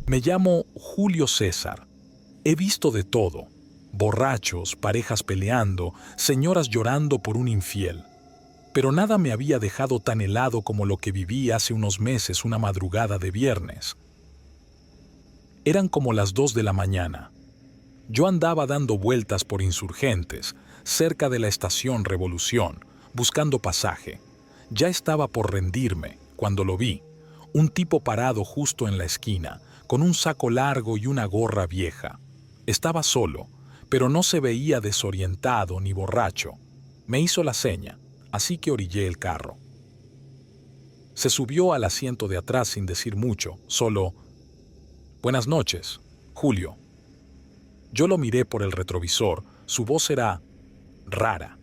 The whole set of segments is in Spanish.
Me llamo Julio César. He visto de todo. Borrachos, parejas peleando, señoras llorando por un infiel. Pero nada me había dejado tan helado como lo que viví hace unos meses una madrugada de viernes. Eran como las 2 de la mañana. Yo andaba dando vueltas por Insurgentes, cerca de la estación Revolución, buscando pasaje. Ya estaba por rendirme cuando lo vi. Un tipo parado justo en la esquina, con un saco largo y una gorra vieja. Estaba solo, pero no se veía desorientado ni borracho. Me hizo la seña, así que orillé el carro. Se subió al asiento de atrás sin decir mucho, solo: «Buenas noches, Julio». Yo lo miré por el retrovisor. Su voz era rara,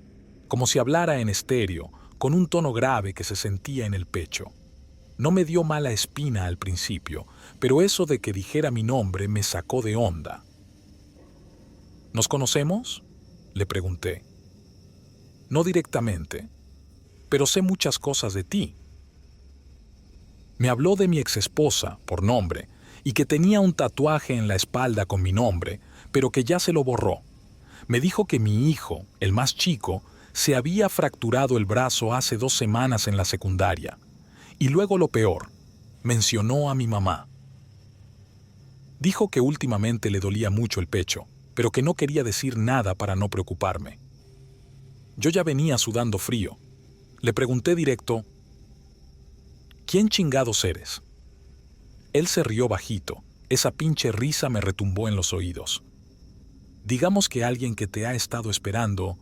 como si hablara en estéreo, con un tono grave que se sentía en el pecho. No me dio mala espina al principio, pero eso de que dijera mi nombre me sacó de onda. «¿Nos conocemos?», le pregunté. «No directamente, pero sé muchas cosas de ti». Me habló de mi exesposa, por nombre, y que tenía un tatuaje en la espalda con mi nombre, pero que ya se lo borró. Me dijo que mi hijo, el más chico, se había fracturado el brazo hace 2 semanas en la secundaria. Y luego lo peor, mencionó a mi mamá. Dijo que últimamente le dolía mucho el pecho, pero que no quería decir nada para no preocuparme. Yo ya venía sudando frío. Le pregunté directo: «¿Quién chingados eres?». Él se rió bajito. Esa pinche risa me retumbó en los oídos. «Digamos que alguien que te ha estado esperando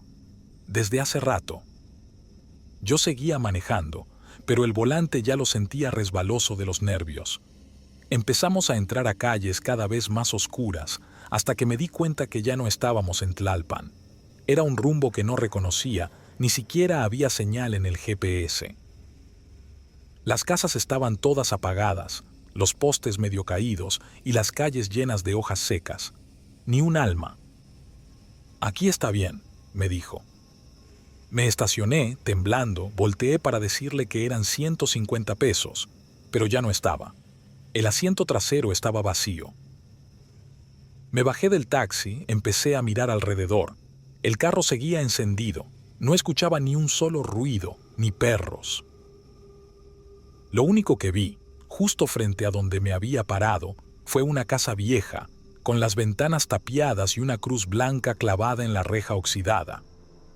desde hace rato». Yo seguía manejando, pero el volante ya lo sentía resbaloso de los nervios. Empezamos a entrar a calles cada vez más oscuras, hasta que me di cuenta que ya no estábamos en Tlalpan. Era un rumbo que no reconocía, ni siquiera había señal en el GPS. Las casas estaban todas apagadas, los postes medio caídos y las calles llenas de hojas secas. Ni un alma. «Aquí está bien», me dijo. Me estacioné, temblando, volteé para decirle que eran 150 pesos, pero ya no estaba. El asiento trasero estaba vacío. Me bajé del taxi, empecé a mirar alrededor. El carro seguía encendido, no escuchaba ni un solo ruido, ni perros. Lo único que vi, justo frente a donde me había parado, fue una casa vieja, con las ventanas tapiadas y una cruz blanca clavada en la reja oxidada.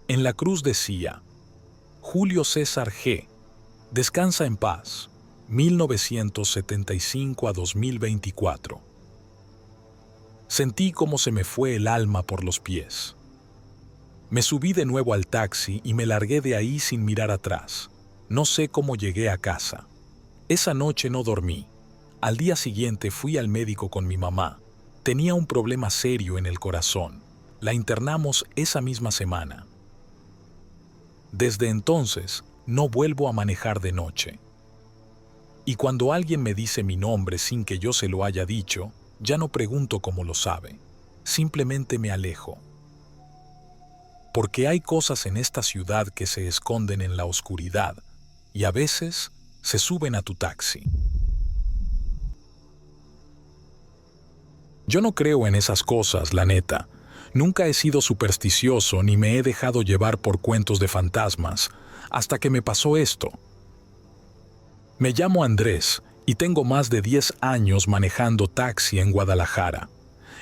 En la cruz decía: «Julio César G. Descansa en paz, 1975 a 2024». Sentí cómo se me fue el alma por los pies. Me subí de nuevo al taxi y me largué de ahí sin mirar atrás. No sé cómo llegué a casa. Esa noche no dormí. Al día siguiente fui al médico con mi mamá. Tenía un problema serio en el corazón. La internamos esa misma semana. Desde entonces, no vuelvo a manejar de noche. Y cuando alguien me dice mi nombre sin que yo se lo haya dicho, ya no pregunto cómo lo sabe. Simplemente me alejo. Porque hay cosas en esta ciudad que se esconden en la oscuridad y a veces se suben a tu taxi. Yo no creo en esas cosas, la neta. Nunca he sido supersticioso ni me he dejado llevar por cuentos de fantasmas, hasta que me pasó esto. Me llamo Andrés y tengo más de 10 años manejando taxi en Guadalajara.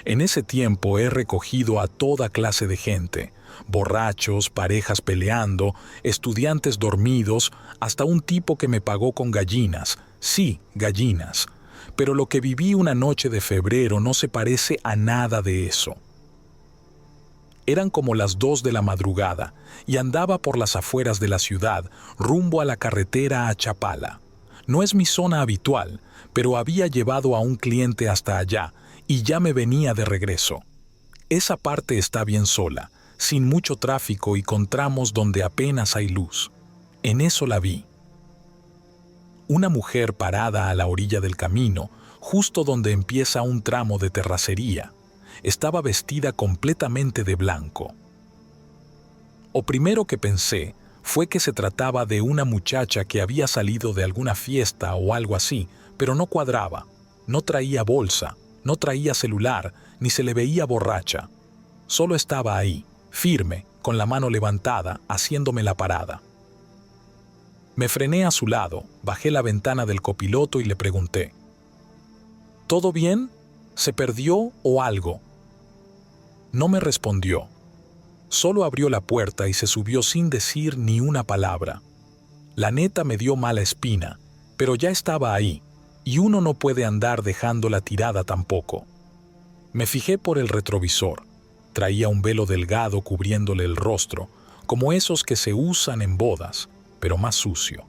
En ese tiempo he recogido a toda clase de gente: borrachos, parejas peleando, estudiantes dormidos, hasta un tipo que me pagó con gallinas. Sí, gallinas. Pero lo que viví una noche de febrero no se parece a nada de eso. Eran como las 2 de la madrugada y andaba por las afueras de la ciudad, rumbo a la carretera a Chapala. No es mi zona habitual, pero había llevado a un cliente hasta allá y ya me venía de regreso. Esa parte está bien sola, sin mucho tráfico y con tramos donde apenas hay luz. En eso la vi. Una mujer parada a la orilla del camino, justo donde empieza un tramo de terracería. Estaba vestida completamente de blanco. Lo primero que pensé fue que se trataba de una muchacha que había salido de alguna fiesta o algo así, pero no cuadraba. No traía bolsa, no traía celular, ni se le veía borracha. Solo estaba ahí, firme, con la mano levantada, haciéndome la parada. Me frené a su lado, bajé la ventana del copiloto y le pregunté: ¿todo bien? ¿Se perdió o algo? No me respondió. Solo abrió la puerta y se subió sin decir ni una palabra. La neta me dio mala espina, pero ya estaba ahí, y uno no puede andar dejándola tirada tampoco. Me fijé por el retrovisor. Traía un velo delgado cubriéndole el rostro, como esos que se usan en bodas, pero más sucio.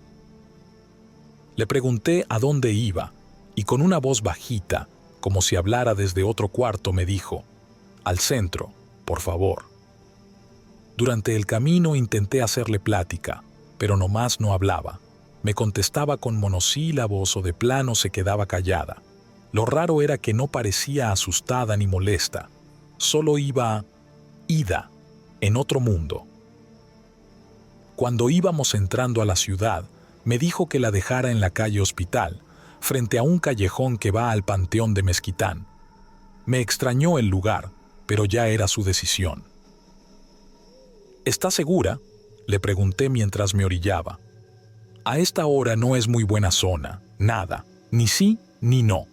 Le pregunté a dónde iba, y con una voz bajita, como si hablara desde otro cuarto, me dijo: al centro, por favor. Durante el camino intenté hacerle plática, pero nomás no hablaba. Me contestaba con monosílabos o de plano se quedaba callada. Lo raro era que no parecía asustada ni molesta. Solo iba ida, en otro mundo. Cuando íbamos entrando a la ciudad, me dijo que la dejara en la calle Hospital, frente a un callejón que va al Panteón de Mezquitán. Me extrañó el lugar, pero ya era su decisión. ¿Está segura?, le pregunté mientras me orillaba. A esta hora no es muy buena zona, nada, ni sí ni no.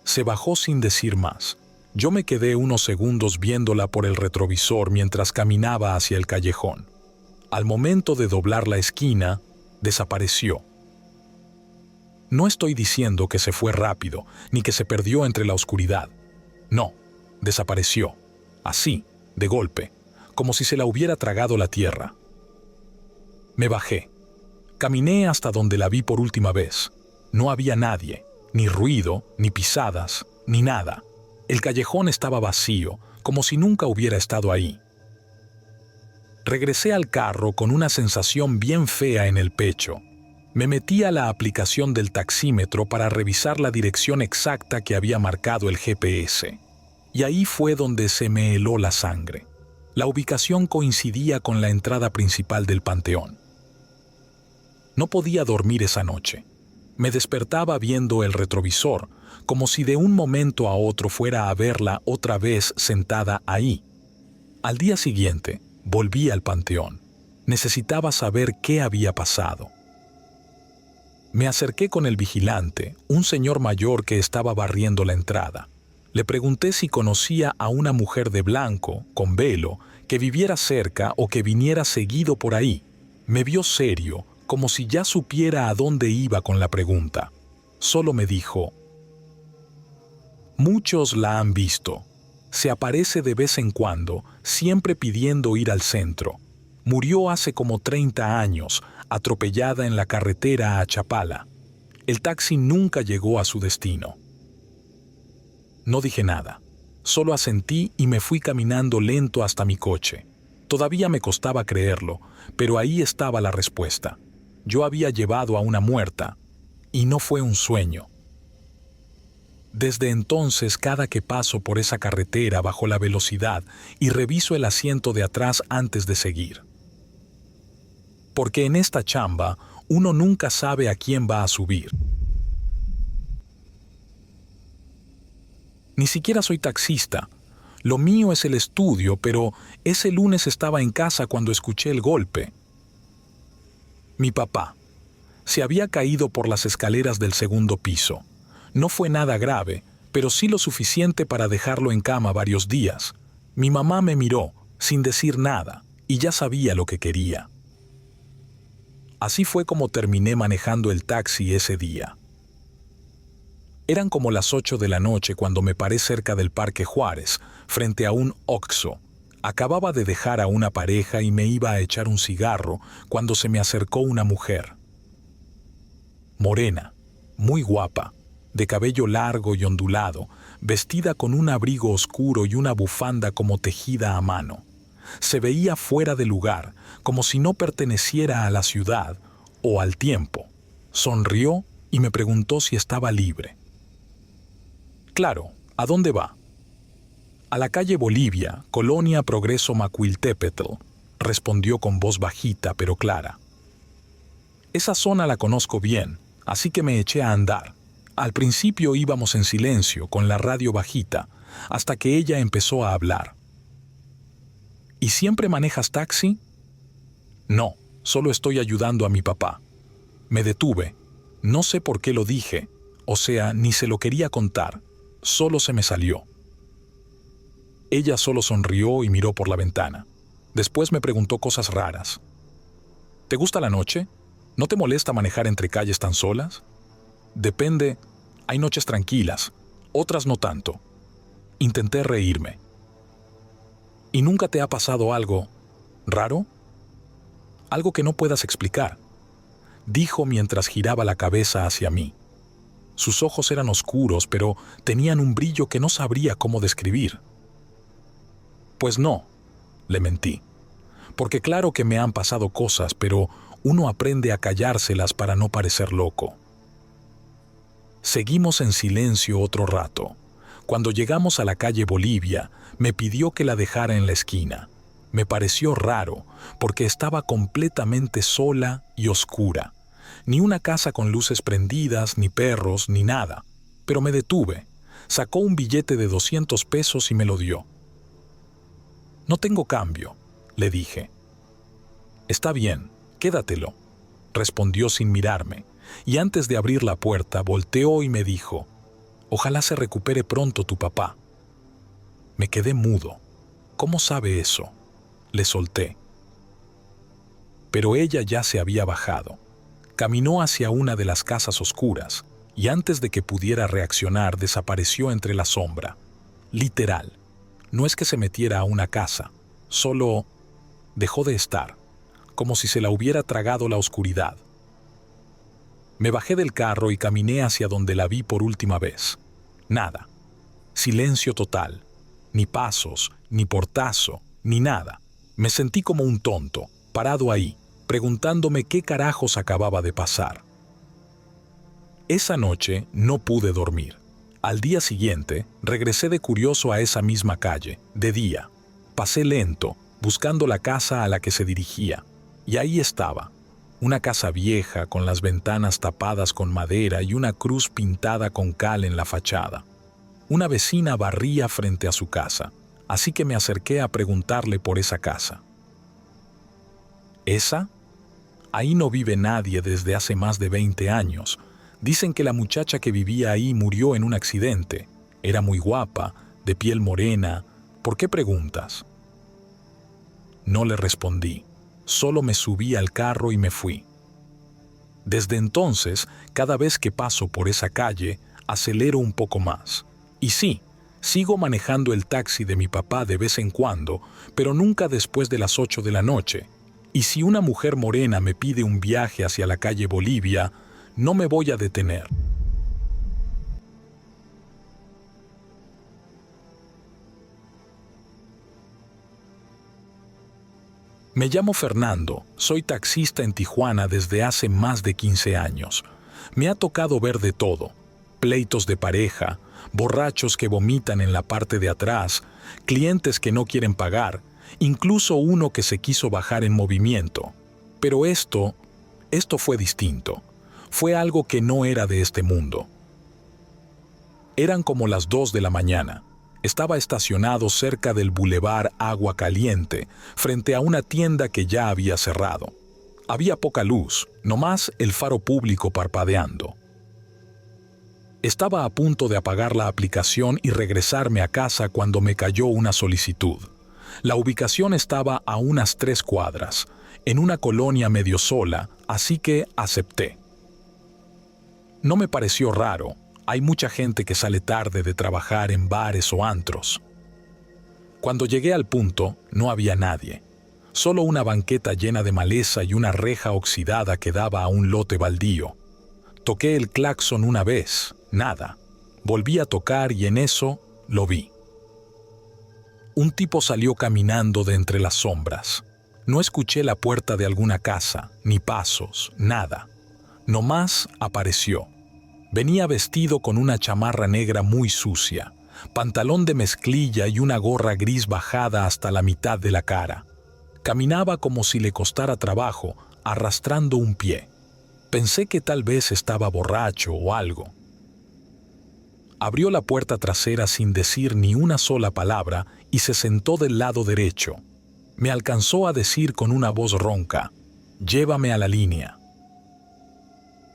Se bajó sin decir más. Yo me quedé unos segundos viéndola por el retrovisor mientras caminaba hacia el callejón. Al momento de doblar la esquina, desapareció. No estoy diciendo que se fue rápido, ni que se perdió entre la oscuridad. No, desapareció, así, de golpe, como si se la hubiera tragado la tierra. Me bajé. Caminé hasta donde la vi por última vez. No había nadie, ni ruido, ni pisadas, ni nada. El callejón estaba vacío, como si nunca hubiera estado ahí. Regresé al carro con una sensación bien fea en el pecho. Me metí a la aplicación del taxímetro para revisar la dirección exacta que había marcado el GPS. Y ahí fue donde se me heló la sangre. La ubicación coincidía con la entrada principal del panteón. No podía dormir esa noche. Me despertaba viendo el retrovisor, como si de un momento a otro fuera a verla otra vez sentada ahí. Al día siguiente, volví al panteón. Necesitaba saber qué había pasado. Me acerqué con el vigilante, un señor mayor que estaba barriendo la entrada. Le pregunté si conocía a una mujer de blanco, con velo, que viviera cerca o que viniera seguido por ahí. Me vio serio, como si ya supiera a dónde iba con la pregunta. Solo me dijo: muchos la han visto. Se aparece de vez en cuando, siempre pidiendo ir al centro. Murió hace como 30 años, atropellada en la carretera a Chapala. El taxi nunca llegó a su destino. No dije nada. Solo asentí y me fui caminando lento hasta mi coche. Todavía me costaba creerlo, pero ahí estaba la respuesta. Yo había llevado a una muerta, y no fue un sueño. Desde entonces, cada que paso por esa carretera bajo la velocidad y reviso el asiento de atrás antes de seguir. Porque en esta chamba, uno nunca sabe a quién va a subir. Ni siquiera soy taxista. Lo mío es el estudio, pero ese lunes estaba en casa cuando escuché el golpe. Mi papá se había caído por las escaleras del segundo piso. No fue nada grave, pero sí lo suficiente para dejarlo en cama varios días. Mi mamá me miró, sin decir nada, y ya sabía lo que quería. Así fue como terminé manejando el taxi ese día. Eran como las 8 de la noche cuando me paré cerca del Parque Juárez, frente a un Oxxo. Acababa de dejar a una pareja y me iba a echar un cigarro cuando se me acercó una mujer. Morena, muy guapa, de cabello largo y ondulado, vestida con un abrigo oscuro y una bufanda como tejida a mano. Se veía fuera de lugar, como si no perteneciera a la ciudad o al tiempo. Sonrió y me preguntó si estaba libre. Claro, ¿a dónde va? A la calle Bolivia, Colonia Progreso Macuiltepetl, respondió con voz bajita pero clara. Esa zona la conozco bien, así que me eché a andar. Al principio íbamos en silencio, con la radio bajita, hasta que ella empezó a hablar. ¿Y siempre manejas taxi? No, solo estoy ayudando a mi papá. Me detuve. No sé por qué lo dije, o sea, ni se lo quería contar. Solo se me salió. Ella solo sonrió y miró por la ventana. Después me preguntó cosas raras. ¿Te gusta la noche? ¿No te molesta manejar entre calles tan solas? Depende. Hay noches tranquilas, otras no tanto. Intenté reírme. ¿Y nunca te ha pasado algo raro? Algo que no puedas explicar, dijo mientras giraba la cabeza hacia mí. Sus ojos eran oscuros, pero tenían un brillo que no sabría cómo describir. Pues no, le mentí. Porque claro que me han pasado cosas, pero uno aprende a callárselas para no parecer loco. Seguimos en silencio otro rato. Cuando llegamos a la calle Bolivia, me pidió que la dejara en la esquina. Me pareció raro, porque estaba completamente sola y oscura. Ni una casa con luces prendidas, ni perros, ni nada. Pero me detuve. Sacó un billete de 200 pesos y me lo dio. No tengo cambio, le dije. Está bien, quédatelo, respondió sin mirarme, y antes de abrir la puerta volteó y me dijo, ojalá se recupere pronto tu papá. Me quedé mudo. ¿Cómo sabe eso? Le solté. Pero ella ya se había bajado. Caminó hacia una de las casas oscuras, y antes de que pudiera reaccionar desapareció entre la sombra. Literal. No es que se metiera a una casa, solo dejó de estar, como si se la hubiera tragado la oscuridad. Me bajé del carro y caminé hacia donde la vi por última vez. Nada. Silencio total. Ni pasos, ni portazo, ni nada. Me sentí como un tonto, parado ahí, preguntándome qué carajos acababa de pasar. Esa noche no pude dormir. Al día siguiente, regresé de curioso a esa misma calle, de día. Pasé lento, buscando la casa a la que se dirigía. Y ahí estaba, una casa vieja con las ventanas tapadas con madera y una cruz pintada con cal en la fachada. Una vecina barría frente a su casa, así que me acerqué a preguntarle por esa casa. ¿Esa? Ahí no vive nadie desde hace más de 20 años. Dicen que la muchacha que vivía ahí murió en un accidente. Era muy guapa, de piel morena. ¿Por qué preguntas? No le respondí. Solo me subí al carro y me fui. Desde entonces, cada vez que paso por esa calle, acelero un poco más. Y sí, sigo manejando el taxi de mi papá de vez en cuando, pero nunca después de las 8 de la noche. Y si una mujer morena me pide un viaje hacia la calle Bolivia, no me voy a detener. Me llamo Fernando, soy taxista en Tijuana desde hace más de 15 años. Me ha tocado ver de todo: pleitos de pareja, borrachos que vomitan en la parte de atrás, clientes que no quieren pagar, incluso uno que se quiso bajar en movimiento. Pero esto fue distinto. Fue algo que no era de este mundo. Eran como las 2 de la mañana. Estaba estacionado cerca del Boulevard Agua Caliente, frente a una tienda que ya había cerrado. Había poca luz, nomás el faro público parpadeando. Estaba a punto de apagar la aplicación y regresarme a casa cuando me cayó una solicitud. La ubicación estaba a unas 3 cuadras, en una colonia medio sola, así que acepté. No me pareció raro. Hay mucha gente que sale tarde de trabajar en bares o antros. Cuando llegué al punto, no había nadie. Solo una banqueta llena de maleza y una reja oxidada que daba a un lote baldío. Toqué el claxon una vez, nada. Volví a tocar y en eso lo vi. Un tipo salió caminando de entre las sombras. No escuché la puerta de alguna casa, ni pasos, nada. Nomás apareció. Venía vestido con una chamarra negra muy sucia, pantalón de mezclilla y una gorra gris bajada hasta la mitad de la cara. Caminaba como si le costara trabajo, arrastrando un pie. Pensé que tal vez estaba borracho o algo. Abrió la puerta trasera sin decir ni una sola palabra y se sentó del lado derecho. Me alcanzó a decir con una voz ronca: «Llévame a la línea».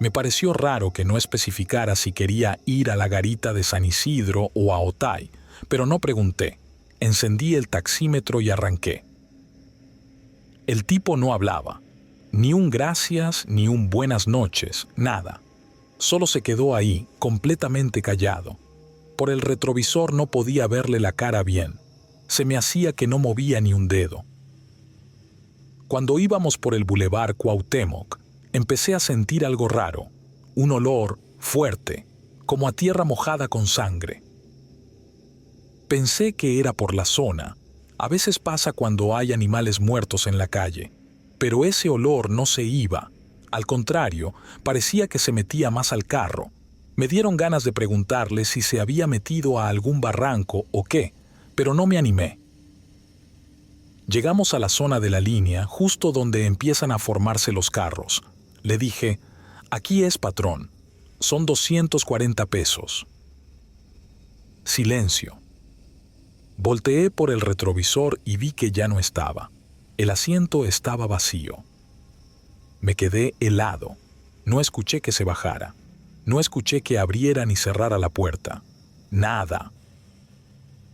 Me pareció raro que no especificara si quería ir a la garita de San Isidro o a Otay, pero no pregunté. Encendí el taxímetro y arranqué. El tipo no hablaba. Ni un gracias, ni un buenas noches, nada. Solo se quedó ahí, completamente callado. Por el retrovisor no podía verle la cara bien. Se me hacía que no movía ni un dedo. Cuando íbamos por el Boulevard Cuauhtémoc, empecé a sentir algo raro, un olor fuerte, como a tierra mojada con sangre. Pensé que era por la zona. A veces pasa cuando hay animales muertos en la calle, pero ese olor no se iba. Al contrario, parecía que se metía más al carro. Me dieron ganas de preguntarle si se había metido a algún barranco o qué, pero no me animé. Llegamos a la zona de la línea, justo donde empiezan a formarse los carros. Le dije: «Aquí es, patrón. Son 240 pesos». Silencio. Volteé por el retrovisor y vi que ya no estaba. El asiento estaba vacío. Me quedé helado. No escuché que se bajara. No escuché que abriera ni cerrara la puerta. Nada.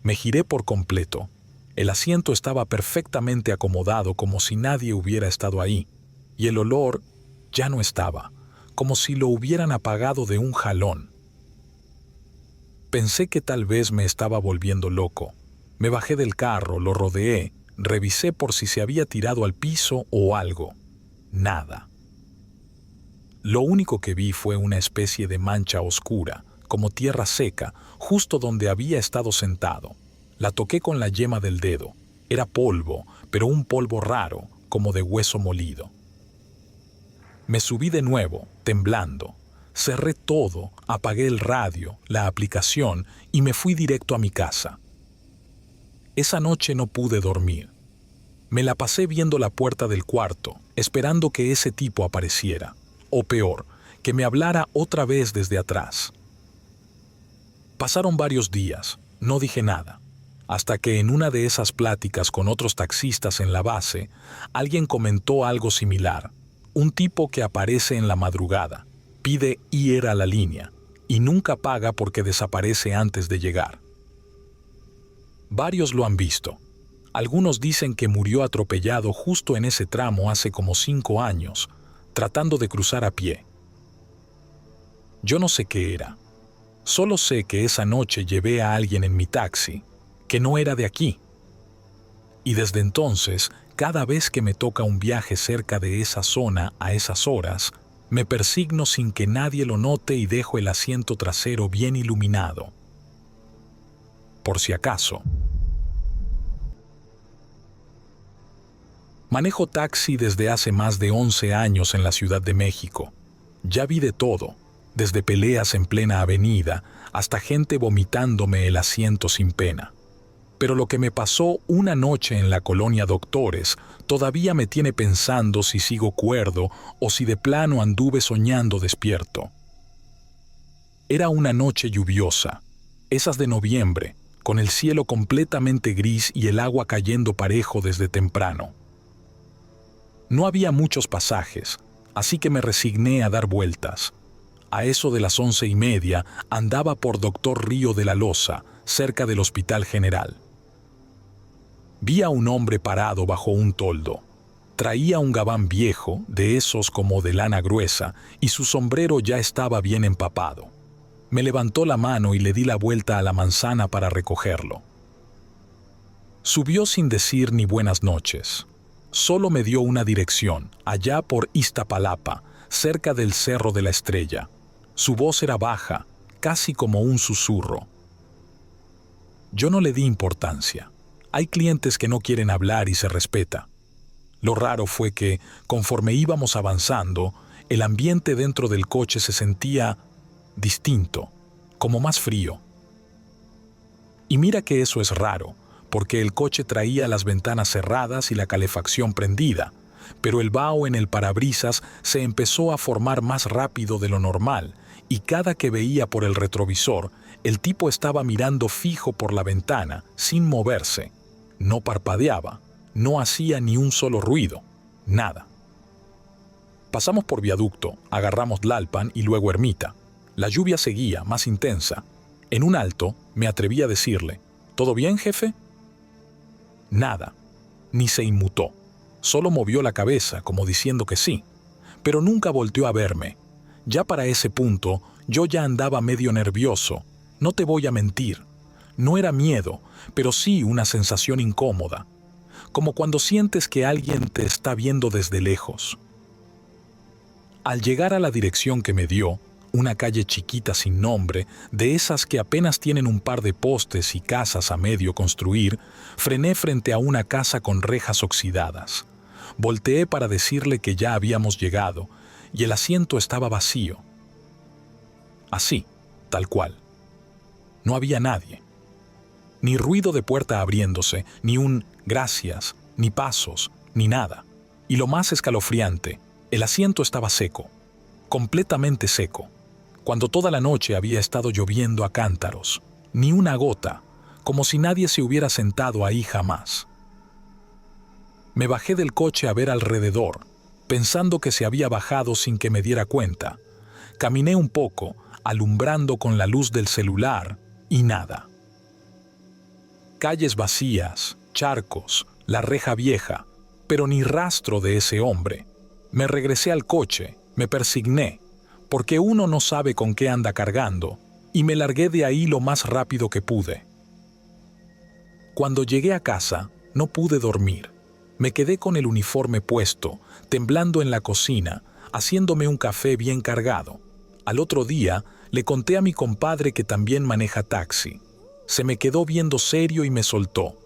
Me giré por completo. El asiento estaba perfectamente acomodado, como si nadie hubiera estado ahí. Y el olor ya no estaba, como si lo hubieran apagado de un jalón. Pensé que tal vez me estaba volviendo loco. Me bajé del carro, lo rodeé, revisé por si se había tirado al piso o algo. Nada. Lo único que vi fue una especie de mancha oscura, como tierra seca, justo donde había estado sentado. La toqué con la yema del dedo. Era polvo, pero un polvo raro, como de hueso molido. Me subí de nuevo, temblando. Cerré todo, apagué el radio, la aplicación y me fui directo a mi casa. Esa noche no pude dormir. Me la pasé viendo la puerta del cuarto, esperando que ese tipo apareciera. O peor, que me hablara otra vez desde atrás. Pasaron varios días, no dije nada, hasta que en una de esas pláticas con otros taxistas en la base, alguien comentó algo similar. Un tipo que aparece en la madrugada, pide ir a la línea y nunca paga porque desaparece antes de llegar. Varios lo han visto. Algunos dicen que murió atropellado justo en ese tramo hace como 5 años, tratando de cruzar a pie. Yo no sé qué era. Solo sé que esa noche llevé a alguien en mi taxi, que no era de aquí. Y desde entonces, cada vez que me toca un viaje cerca de esa zona a esas horas, me persigno sin que nadie lo note y dejo el asiento trasero bien iluminado. Por si acaso. Manejo taxi desde hace más de 11 años en la Ciudad de México. Ya vi de todo, desde peleas en plena avenida hasta gente vomitándome el asiento sin pena. Pero lo que me pasó una noche en la colonia Doctores todavía me tiene pensando si sigo cuerdo o si de plano anduve soñando despierto. Era una noche lluviosa, esas de noviembre, con el cielo completamente gris y el agua cayendo parejo desde temprano. No había muchos pasajes, así que me resigné a dar vueltas. A eso de las 11:30 andaba por Doctor Río de la Loza, cerca del Hospital General. Vi a un hombre parado bajo un toldo. Traía un gabán viejo, de esos como de lana gruesa, y su sombrero ya estaba bien empapado. Me levantó la mano y le di la vuelta a la manzana para recogerlo. Subió sin decir ni buenas noches. Solo me dio una dirección, allá por Iztapalapa, cerca del Cerro de la Estrella. Su voz era baja, casi como un susurro. Yo no le di importancia. Hay clientes que no quieren hablar y se respeta. Lo raro fue que, conforme íbamos avanzando, el ambiente dentro del coche se sentía distinto, como más frío. Y mira que eso es raro, porque el coche traía las ventanas cerradas y la calefacción prendida, pero el vaho en el parabrisas se empezó a formar más rápido de lo normal, y cada que veía por el retrovisor, El tipo estaba mirando fijo por la ventana, sin moverse. No parpadeaba, no hacía ni un solo ruido, nada. Pasamos por Viaducto, agarramos Tlalpan y luego Ermita. La lluvia seguía, más intensa. En un alto, me atreví a decirle, ¿todo bien, jefe? Nada, ni se inmutó. Solo movió la cabeza, como diciendo que sí, pero nunca volteó a verme. Ya para ese punto, yo ya andaba medio nervioso. No te voy a mentir. No era miedo, pero sí una sensación incómoda, como cuando sientes que alguien te está viendo desde lejos. Al llegar a la dirección que me dio, una calle chiquita sin nombre, de esas que apenas tienen un par de postes y casas a medio construir, frené frente a una casa con rejas oxidadas. Volteé para decirle que ya habíamos llegado y el asiento estaba vacío. Así, tal cual. No había nadie. Ni ruido de puerta abriéndose, ni un gracias, ni pasos, ni nada. Y lo más escalofriante, el asiento estaba seco, completamente seco, cuando toda la noche había estado lloviendo a cántaros. Ni una gota, como si nadie se hubiera sentado ahí jamás. Me bajé del coche a ver alrededor, pensando que se había bajado sin que me diera cuenta. Caminé un poco, alumbrando con la luz del celular, y nada. Calles vacías, charcos, la reja vieja, pero ni rastro de ese hombre. Me regresé al coche, me persigné, porque uno no sabe con qué anda cargando, y me largué de ahí lo más rápido que pude. Cuando llegué a casa, no pude dormir. Me quedé con el uniforme puesto, temblando en la cocina, haciéndome un café bien cargado. Al otro día, le conté a mi compadre que también maneja taxi. Se me quedó viendo serio y me soltó.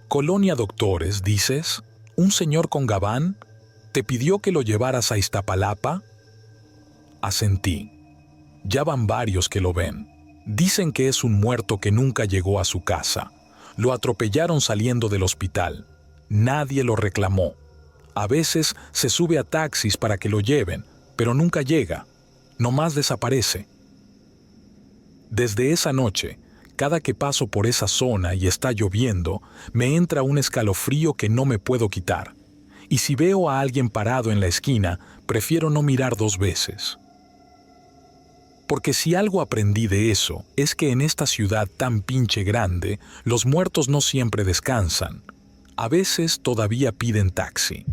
«Colonia Doctores, dices, ¿un señor con gabán te pidió que lo llevaras a Iztapalapa?» Asentí. Ya van varios que lo ven. Dicen que es un muerto que nunca llegó a su casa. Lo atropellaron saliendo del hospital. Nadie lo reclamó. A veces se sube a taxis para que lo lleven, pero nunca llega. Nomás desaparece. Desde esa noche, cada que paso por esa zona y está lloviendo, me entra un escalofrío que no me puedo quitar. Y si veo a alguien parado en la esquina, prefiero no mirar dos veces. Porque si algo aprendí de eso, es que en esta ciudad tan pinche grande, los muertos no siempre descansan. A veces todavía piden taxi.